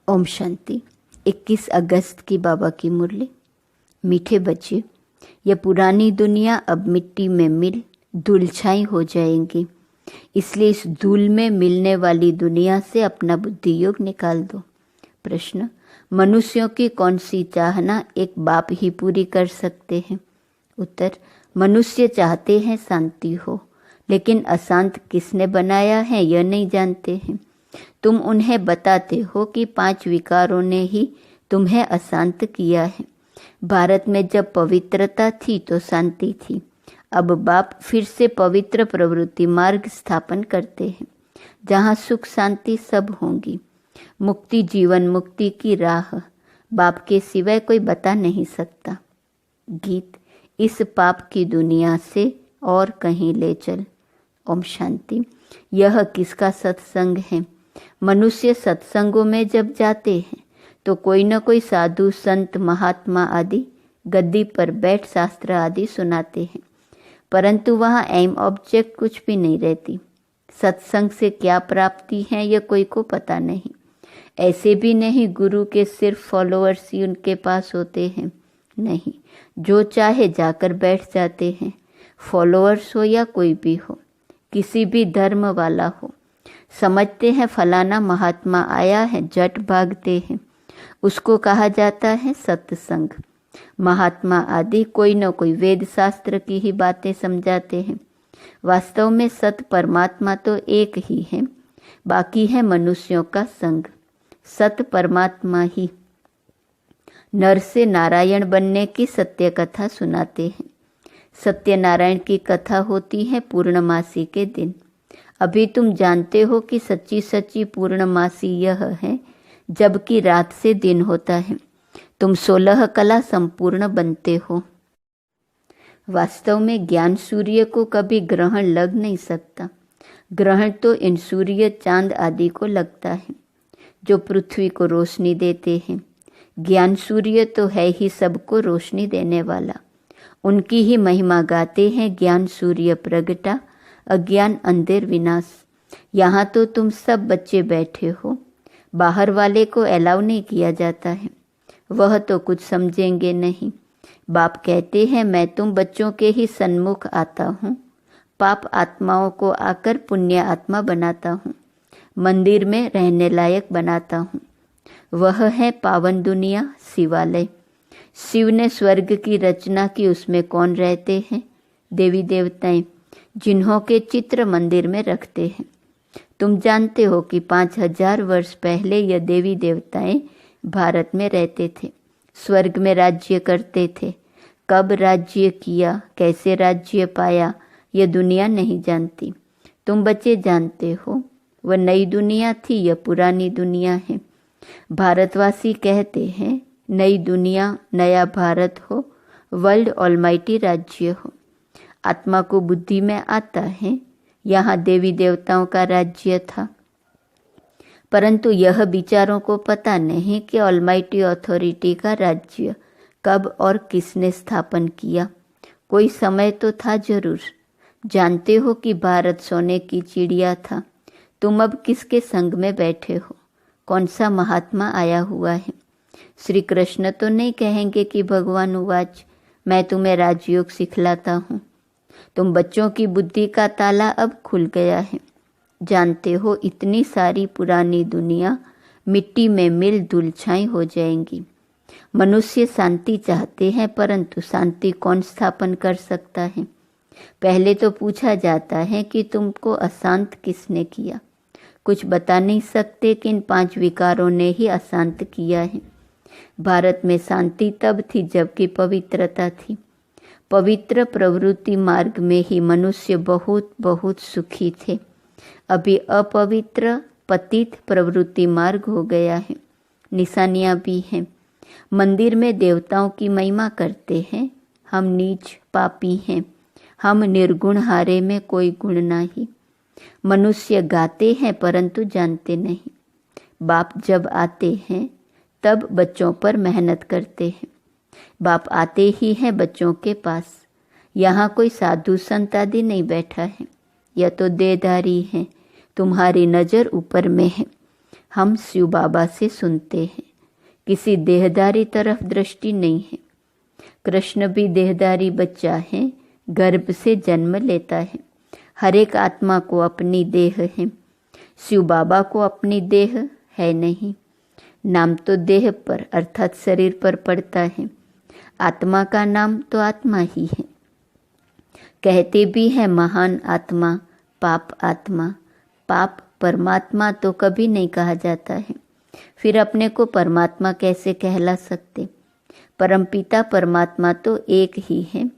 ओम शांति। 21 अगस्त की बाबा की मुरली। मीठे बच्चे, यह पुरानी दुनिया अब मिट्टी में मिल धूलछाई हो जाएंगी, इसलिए इस धूल में मिलने वाली दुनिया से अपना बुद्धि योग निकाल दो। प्रश्न: मनुष्यों की कौन सी चाहना एक बाप ही पूरी कर सकते हैं? उत्तर: मनुष्य चाहते हैं शांति हो, लेकिन अशांत किसने बनाया है यह नहीं जानते हैं। तुम उन्हें बताते हो कि 5 विकारों ने ही तुम्हें अशांत किया है। भारत में जब पवित्रता थी तो शांति थी। अब बाप फिर से पवित्र प्रवृत्ति मार्ग स्थापन करते हैं, जहाँ सुख शांति सब होंगी। मुक्ति, जीवन मुक्ति की राह बाप के सिवाय कोई बता नहीं सकता। गीत: इस पाप की दुनिया से और कहीं ले चल। ओम शांति। यह किसका सत्संग है? मनुष्य सत्संगों में जब जाते हैं तो कोई न कोई साधु संत महात्मा आदि गद्दी पर बैठ शास्त्र आदि सुनाते हैं, परंतु वहाँ एम ऑब्जेक्ट कुछ भी नहीं रहती। सत्संग से क्या प्राप्ति है यह कोई को पता नहीं। ऐसे भी नहीं गुरु के सिर्फ फॉलोअर्स ही उनके पास होते हैं, नहीं, जो चाहे जाकर बैठ जाते हैं। फॉलोअर्स हो या कोई भी हो, किसी भी धर्म वाला हो, समझते हैं फलाना महात्मा आया है, जट भागते हैं। उसको कहा जाता है सत्संग। महात्मा आदि कोई न कोई वेद शास्त्र की ही बातें समझाते हैं। वास्तव में सत परमात्मा तो एक ही है, बाकी है मनुष्यों का संग। सत परमात्मा ही नर से नारायण बनने की सत्य कथा सुनाते हैं। सत्यनारायण की कथा होती है पूर्णमासी के दिन। अभी तुम जानते हो कि सच्ची सच्ची पूर्णमासी यह है जबकि रात से दिन होता है। तुम 16 कला संपूर्ण बनते हो। वास्तव में ज्ञान सूर्य को कभी ग्रहण लग नहीं सकता। ग्रहण तो इन सूर्य चांद आदि को लगता है जो पृथ्वी को रोशनी देते हैं। ज्ञान सूर्य तो है ही सबको रोशनी देने वाला। उनकी ही महिमा गाते हैं ज्ञान सूर्य प्रगटा, अज्ञान अंधेर विनाश। यहाँ तो तुम सब बच्चे बैठे हो, बाहर वाले को अलाउ नहीं किया जाता है, वह तो कुछ समझेंगे नहीं। बाप कहते हैं मैं तुम बच्चों के ही सन्मुख आता हूँ, पाप आत्माओं को आकर पुण्य आत्मा बनाता हूँ, मंदिर में रहने लायक बनाता हूँ। वह है पावन दुनिया शिवालय। शिव ने स्वर्ग की रचना की, उसमें कौन रहते हैं? देवी देवताएं, जिन्हों के चित्र मंदिर में रखते हैं। तुम जानते हो कि 5000 वर्ष पहले यह देवी देवताएं भारत में रहते थे, स्वर्ग में राज्य करते थे। कब राज्य किया, कैसे राज्य पाया, यह दुनिया नहीं जानती। तुम बच्चे जानते हो, वह नई दुनिया थी, यह पुरानी दुनिया है। भारतवासी कहते हैं नई दुनिया नया भारत हो, वर्ल्ड ऑलमाइटी राज्य हो। आत्मा को बुद्धि में आता है यहाँ देवी देवताओं का राज्य था, परंतु यह विचारों को पता नहीं कि ऑलमाइटी अथॉरिटी का राज्य कब और किसने स्थापन किया। कोई समय तो था जरूर। जानते हो कि भारत सोने की चिड़िया था। तुम अब किसके संग में बैठे हो? कौन सा महात्मा आया हुआ है? श्री कृष्ण तो नहीं कहेंगे कि भगवान उवाच मैं तुम्हें राजयोग सिखलाता हूँ। तुम बच्चों की बुद्धि का ताला अब खुल गया है। जानते हो इतनी सारी पुरानी दुनिया मिट्टी में मिल धूलछाई हो जाएंगी। मनुष्य शांति चाहते हैं, परंतु शांति कौन स्थापन कर सकता है? पहले तो पूछा जाता है कि तुमको अशांत किसने किया? कुछ बता नहीं सकते कि इन 5 विकारों ने ही अशांत किया है। भारत में शांति तब थी जबकि पवित्रता थी। पवित्र प्रवृत्ति मार्ग में ही मनुष्य बहुत बहुत सुखी थे। अभी अपवित्र पतित प्रवृत्ति मार्ग हो गया है। निशानियाँ भी हैं। मंदिर में देवताओं की महिमा करते हैं। हम नीच पापी हैं, हम निर्गुण हारे में कोई गुण नहीं। मनुष्य गाते हैं परंतु जानते नहीं। बाप जब आते हैं तब बच्चों पर मेहनत करते हैं। बाप आते ही हैं बच्चों के पास। यहाँ कोई साधु संत आदि नहीं बैठा है, यह तो देहधारी है। तुम्हारी नज़र ऊपर में है। हम शिव बाबा से सुनते हैं। किसी देहदारी तरफ दृष्टि नहीं है। कृष्ण भी देहदारी बच्चा है, गर्भ से जन्म लेता है। हर एक आत्मा को अपनी देह है। शिव बाबा को अपनी देह है नहीं। नाम तो देह पर अर्थात शरीर पर पड़ता है। आत्मा का नाम तो आत्मा ही है। कहते भी हैं महान आत्मा, पाप आत्मा। पाप परमात्मा तो कभी नहीं कहा जाता है। फिर अपने को परमात्मा कैसे कहला सकते? परमपिता परमात्मा तो एक ही है।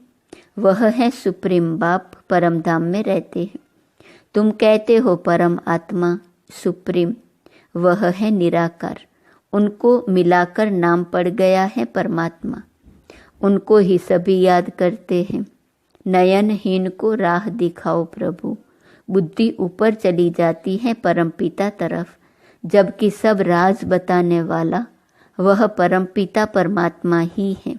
वह है सुप्रीम बाप, परम धाम में रहते हैं। तुम कहते हो परम आत्मा, सुप्रीम, वह है निराकार। उनको मिलाकर नाम पड़ गया है परमात्मा। उनको ही सभी याद करते हैं। नयनहीन को राह दिखाओ प्रभु। बुद्धि ऊपर चली जाती है परमपिता तरफ, जबकि सब राज बताने वाला वह परमपिता परमात्मा ही है।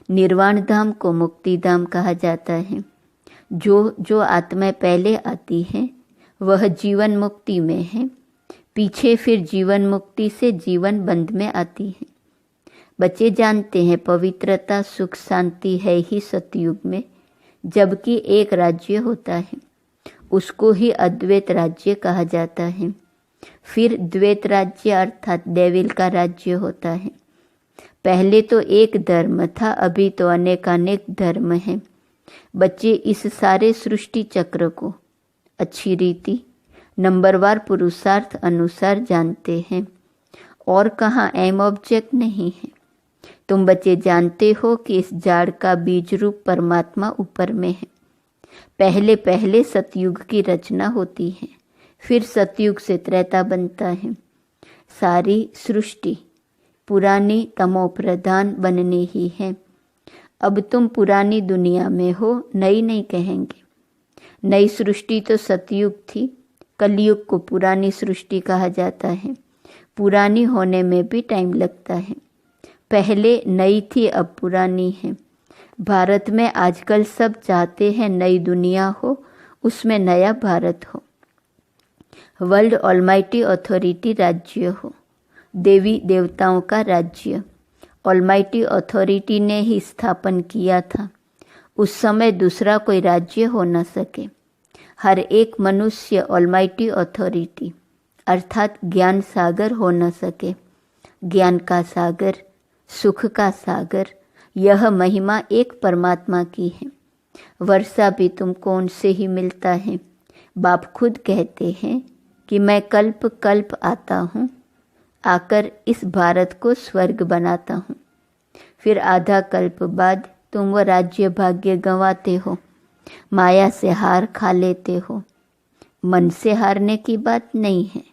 निर्वाण धाम को मुक्ति धाम कहा जाता है। जो आत्माएं पहले आती हैं वह जीवन मुक्ति में है, पीछे फिर जीवन मुक्ति से जीवन बंध में आती है। बच्चे जानते हैं पवित्रता सुख शांति है ही सतयुग में, जबकि एक राज्य होता है, उसको ही अद्वैत राज्य कहा जाता है। फिर द्वैत राज्य अर्थात डेविल का राज्य होता है। पहले तो एक धर्म था, अभी तो अनेकानेक धर्म हैं। बच्चे इस सारे सृष्टि चक्र को अच्छी रीति नंबरवार पुरुषार्थ अनुसार जानते हैं, और कहाँ एम ऑब्जेक्ट नहीं है। तुम बच्चे जानते हो कि इस जाड़ का बीज रूप परमात्मा ऊपर में है। पहले पहले सतयुग की रचना होती है, फिर सतयुग से त्रेता बनता है। सारी सृष्टि पुरानी तमो प्रधान बनने ही है। अब तुम पुरानी दुनिया में हो, नई नहीं कहेंगे। नई सृष्टि तो सतयुग थी, कलयुग को पुरानी सृष्टि कहा जाता है। पुरानी होने में भी टाइम लगता है। पहले नई थी, अब पुरानी है। भारत में आजकल सब चाहते हैं नई दुनिया हो, उसमें नया भारत हो। वर्ल्ड ऑलमाइटी अथॉरिटी राज्य हो, देवी देवताओं का राज्य ऑलमाइटी अथॉरिटी ने ही स्थापन किया था। उस समय दूसरा कोई राज्य हो न सके। हर एक मनुष्य ऑलमाइटी अथॉरिटी अर्थात ज्ञान सागर हो न सके। ज्ञान का सागर, सुख का सागर, यह महिमा एक परमात्मा की है। वर्षा भी तुमको उनसे ही मिलता है। बाप खुद कहते हैं कि मैं कल्प कल्प आता हूँ, आकर इस भारत को स्वर्ग बनाता हूँ। फिर आधा कल्प बाद तुम वो राज्य भाग्य गंवाते हो, माया से हार खा लेते हो। मन से हारने की बात नहीं है,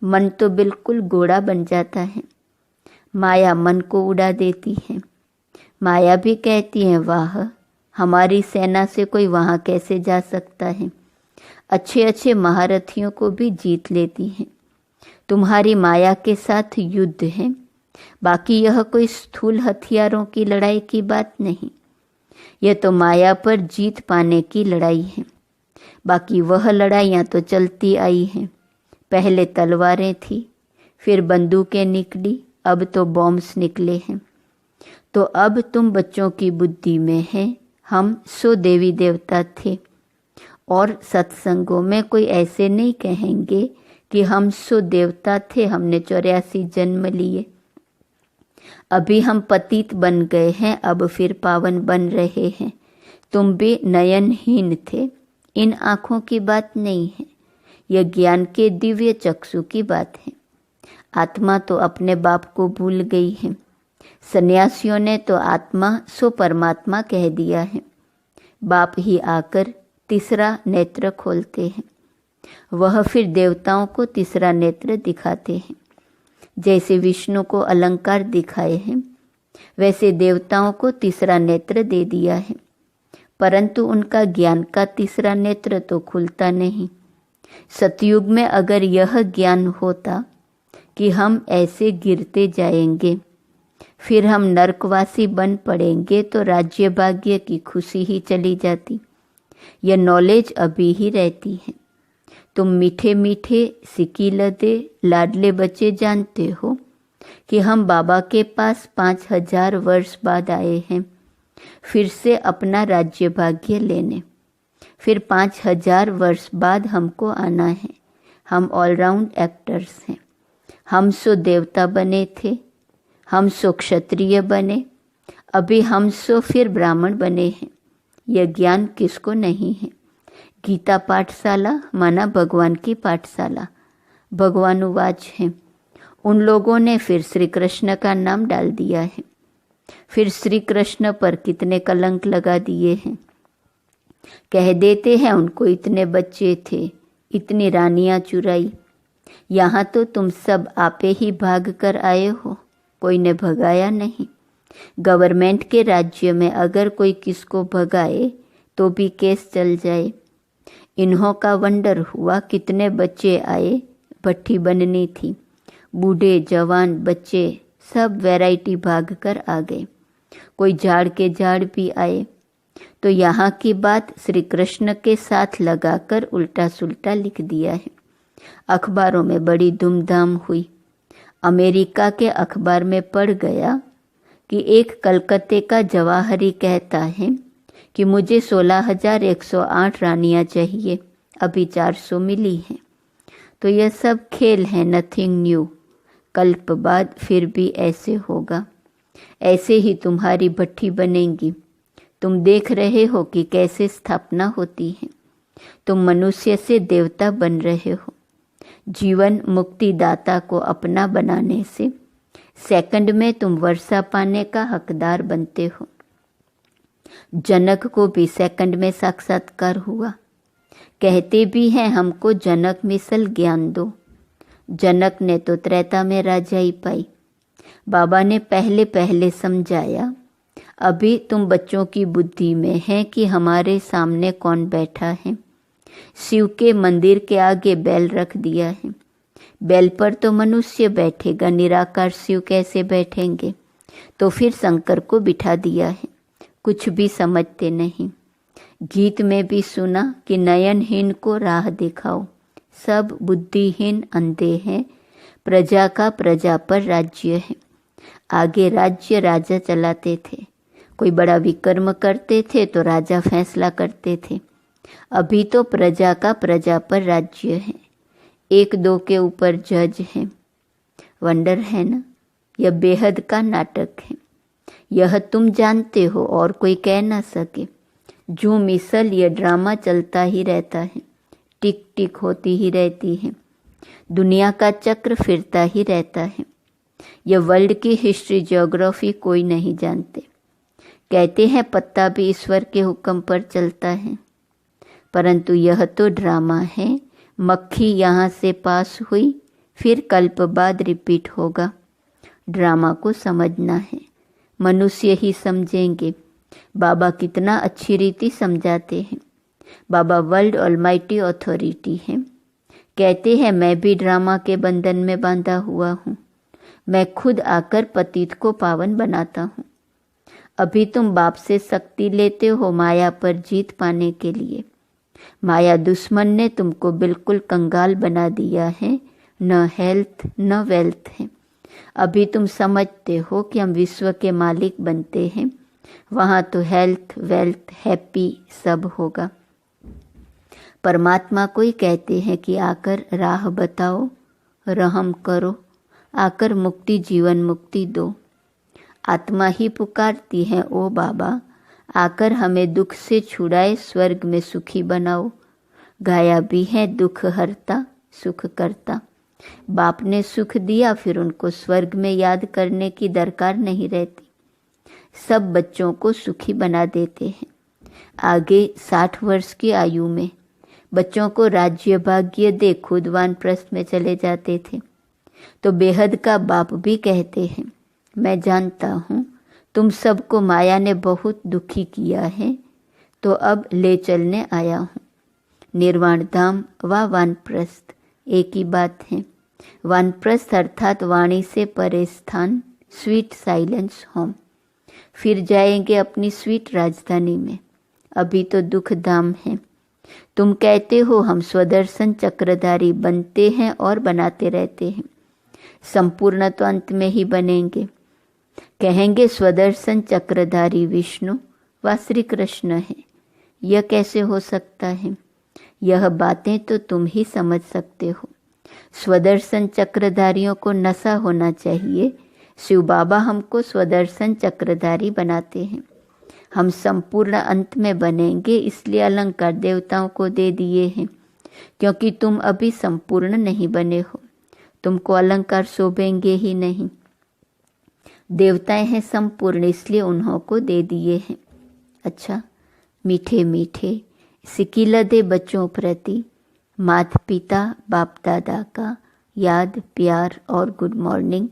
मन तो बिल्कुल घोड़ा बन जाता है। माया मन को उड़ा देती है। माया भी कहती है वाह, हमारी सेना से कोई वहाँ कैसे जा सकता है। अच्छे अच्छे महारथियों को भी जीत लेती है। तुम्हारी माया के साथ युद्ध है। बाकी यह कोई स्थूल हथियारों की लड़ाई की बात नहीं, यह तो माया पर जीत पाने की लड़ाई है। बाकी वह लड़ाइयाँ तो चलती आई हैं। पहले तलवारें थी, फिर बंदूकें निकली, अब तो बॉम्ब्स निकले हैं। तो अब तुम बच्चों की बुद्धि में है हम 100 देवी देवता थे, और सत्संगों में कोई ऐसे नहीं कहेंगे कि हम 100 देवता थे, हमने 84 जन्म लिए। अभी हम पतित बन गए हैं, अब फिर पावन बन रहे हैं। तुम भी नयनहीन थे, इन आँखों की बात नहीं है, यह ज्ञान के दिव्य चक्षु की बात है। आत्मा तो अपने बाप को भूल गई है। सन्यासियों ने तो आत्मा सो परमात्मा कह दिया है। बाप ही आकर तीसरा नेत्र खोलते हैं। वह फिर देवताओं को तीसरा नेत्र दिखाते हैं। जैसे विष्णु को अलंकार दिखाए हैं, वैसे देवताओं को तीसरा नेत्र दे दिया है, परंतु उनका ज्ञान का तीसरा नेत्र तो खुलता नहीं। सतयुग में अगर यह ज्ञान होता कि हम ऐसे गिरते जाएंगे, फिर हम नरकवासी बन पड़ेंगे, तो राज्य भाग्य की खुशी ही चली जाती। यह नॉलेज अभी ही रहती है। तुम मीठे मीठे सिकीलते लाडले बच्चे जानते हो कि हम बाबा के पास 5000 वर्ष बाद आए हैं, फिर से अपना राज्य भाग्य लेने। फिर 5000 वर्ष बाद हमको आना है। हम ऑलराउंड एक्टर्स हैं। हम सो देवता बने थे, हम सो क्षत्रिय बने, अभी हम सो फिर ब्राह्मण बने हैं। यह ज्ञान किसको नहीं है? गीता पाठशाला माना भगवान की पाठशाला। भगवानुवाच है। उन लोगों ने फिर श्री कृष्ण का नाम डाल दिया है। फिर श्री कृष्ण पर कितने कलंक लगा दिए हैं। कह देते हैं उनको इतने बच्चे थे, इतनी रानियां चुराई। यहाँ तो तुम सब आपे ही भाग कर आए हो, कोई ने भगाया नहीं। गवर्नमेंट के राज्य में अगर कोई किसको भगाए तो भी केस चल जाए। इन्हों का वंडर हुआ, कितने बच्चे आए, भट्ठी बननी थी। बूढ़े जवान बच्चे सब वैरायटी भाग कर आ गए। कोई झाड़ के झाड़ भी आए। तो यहाँ की बात श्री कृष्ण के साथ लगाकर उल्टा सुल्टा लिख दिया है। अखबारों में बड़ी धूमधाम हुई। अमेरिका के अखबार में पढ़ गया कि एक कलकत्ते का जवाहरी कहता है कि मुझे 16,108 रानियां चाहिए, अभी 400 मिली हैं। तो यह सब खेल है, नथिंग न्यू। कल्प बाद फिर भी ऐसे होगा। ऐसे ही तुम्हारी भट्ठी बनेंगी। तुम देख रहे हो कि कैसे स्थापना होती है। तुम मनुष्य से देवता बन रहे हो। जीवन मुक्तिदाता को अपना बनाने से सेकंड में तुम वर्षा पाने का हकदार बनते हो। जनक को भी सेकंड में साक्षात्कार हुआ। कहते भी हैं हमको जनक मिसल ज्ञान दो। जनक ने तो त्रेता में राजाई पाई। बाबा ने पहले पहले समझाया, अभी तुम बच्चों की बुद्धि में है कि हमारे सामने कौन बैठा है। शिव के मंदिर के आगे बैल रख दिया है। बैल पर तो मनुष्य बैठेगा, निराकार शिव कैसे बैठेंगे? तो फिर शंकर को बिठा दिया है। कुछ भी समझते नहीं। गीत में भी सुना कि नयनहीन को राह दिखाओ। सब बुद्धिहीन अंधे हैं। प्रजा का प्रजा पर राज्य है। आगे राज्य राजा चलाते थे। कोई बड़ा विकर्म करते थे तो राजा फैसला करते थे। अभी तो प्रजा का प्रजा पर राज्य है। एक दो के ऊपर जज है। वंडर है ना? यह बेहद का नाटक है। यह तुम जानते हो और कोई कह ना सके। जो मिसल यह ड्रामा चलता ही रहता है। टिक टिक होती ही रहती है। दुनिया का चक्र फिरता ही रहता है। यह वर्ल्ड की हिस्ट्री ज्योग्राफी कोई नहीं जानते। कहते हैं पत्ता भी ईश्वर के हुक्म पर चलता है, परंतु यह तो ड्रामा है। मक्खी यहाँ से पास हुई, फिर कल्प बाद रिपीट होगा। ड्रामा को समझना है। मनुष्य ही समझेंगे। बाबा कितना अच्छी रीति समझाते हैं। बाबा वर्ल्ड ऑलमाइटी अथॉरिटी है। कहते हैं मैं भी ड्रामा के बंधन में बांधा हुआ हूँ। मैं खुद आकर पतित को पावन बनाता हूँ। अभी तुम बाप से शक्ति लेते हो माया पर जीत पाने के लिए। माया दुश्मन ने तुमको बिल्कुल कंगाल बना दिया है। न हेल्थ न वेल्थ है। अभी तुम समझते हो कि हम विश्व के मालिक बनते हैं। वहाँ तो हेल्थ वेल्थ हैप्पी सब होगा। परमात्मा को ही कहते हैं कि आकर राह बताओ, रहम करो, आकर मुक्ति जीवन मुक्ति दो। आत्मा ही पुकारती है, ओ बाबा आकर हमें दुख से छुड़ाए, स्वर्ग में सुखी बनाओ। गाया भी है दुख हरता सुख करता। बाप ने सुख दिया, फिर उनको स्वर्ग में याद करने की दरकार नहीं रहती। सब बच्चों को सुखी बना देते हैं। आगे 60 वर्ष की आयु में बच्चों को राज्य भाग्य दे खुद वानप्रस्थ में चले जाते थे। तो बेहद का बाप भी कहते हैं, मैं जानता हूँ तुम सबको माया ने बहुत दुखी किया है, तो अब ले चलने आया हूँ। निर्वाण धाम व वानप्रस्थ एक ही बात है। वानप्रस्थ अर्थात वाणी से परे स्थान, स्वीट साइलेंस होम। फिर जाएंगे अपनी स्वीट राजधानी में। अभी तो दुख धाम है। तुम कहते हो हम स्वदर्शन चक्रधारी बनते हैं और बनाते रहते हैं, संपूर्ण तो अंत में ही बनेंगे। कहेंगे स्वदर्शन चक्रधारी विष्णु व श्री कृष्ण है, यह कैसे हो सकता है? यह बातें तो तुम ही समझ सकते हो। स्वदर्शन चक्रधारियों को नशा होना चाहिए। शिव बाबा हमको स्वदर्शन चक्रधारी बनाते हैं। हम संपूर्ण अंत में बनेंगे, इसलिए अलंकार देवताओं को दे दिए हैं, क्योंकि तुम अभी संपूर्ण नहीं बने हो। तुमको अलंकार शोभेंगे ही नहीं। देवताएं हैं संपूर्ण, इसलिए उन्हों को दे दिए हैं। अच्छा, मीठे मीठे सिकिलदे बच्चों प्रति माता पिता बाप दादा का याद, प्यार और गुड मॉर्निंग।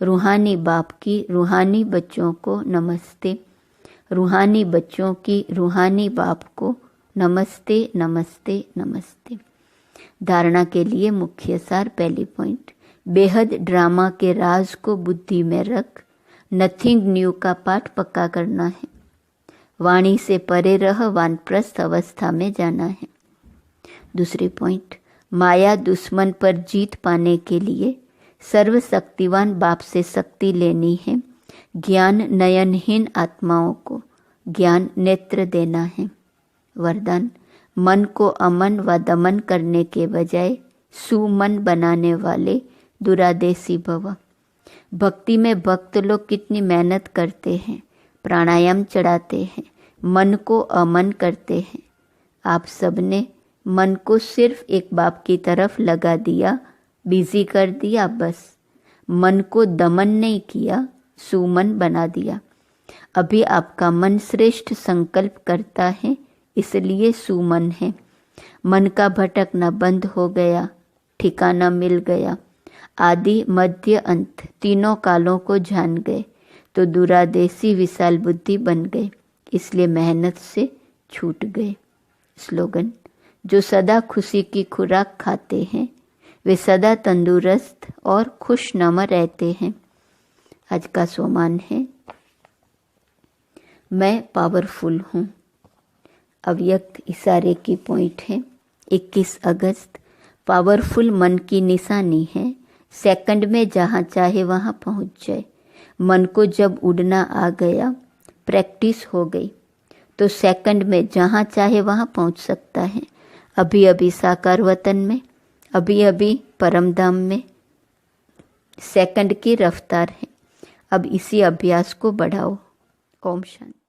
रूहानी बाप की रूहानी बच्चों को नमस्ते। रूहानी बच्चों की रूहानी बाप को नमस्ते नमस्ते नमस्ते। धारणा के लिए मुख्य सार। पहली पॉइंट, बेहद ड्रामा के राज को बुद्धि में रख नथिंग न्यू का पाठ पक्का करना है। वाणी से परे रह वानप्रस्थ अवस्था में जाना है। दूसरी पॉइंट, माया दुश्मन पर जीत पाने के लिए सर्वशक्तिवान बाप से शक्ति लेनी है। ज्ञान नयनहीन आत्माओं को ज्ञान नेत्र देना है। वरदान, मन को अमन व दमन करने के बजाय सुमन बनाने वाले दुरादेशी भव। भक्ति में भक्त लोग कितनी मेहनत करते हैं, प्राणायाम चढ़ाते हैं, मन को अमन करते हैं। आप सबने मन को सिर्फ एक बाप की तरफ लगा दिया, बिजी कर दिया, बस मन को दमन नहीं किया, सुमन बना दिया। अभी आपका मन श्रेष्ठ संकल्प करता है, इसलिए सुमन है। मन का भटकना बंद हो गया, ठिकाना मिल गया। आदि मध्य अंत तीनों कालों को जान गए तो दुरादेशी विशाल बुद्धि बन गए, इसलिए मेहनत से छूट गए। स्लोगन, जो सदा खुशी की खुराक खाते हैं वे सदा तंदुरुस्त और खुशनुमा रहते हैं। आज का सोमान है, मैं पावरफुल हूँ। अव्यक्त इशारे की पॉइंट है। 21 अगस्त, पावरफुल मन की निशानी है। सेकंड में जहाँ चाहे वहाँ पहुँच जाए। मन को जब उड़ना आ गया, प्रैक्टिस हो गई, तो सेकंड में जहाँ चाहे वहाँ पहुँच सकता है। अभी अभी साकार वतन में, अभी अभी परमधाम में। सेकंड की रफ्तार है। अब इसी अभ्यास को बढ़ाओ। ओम शांति।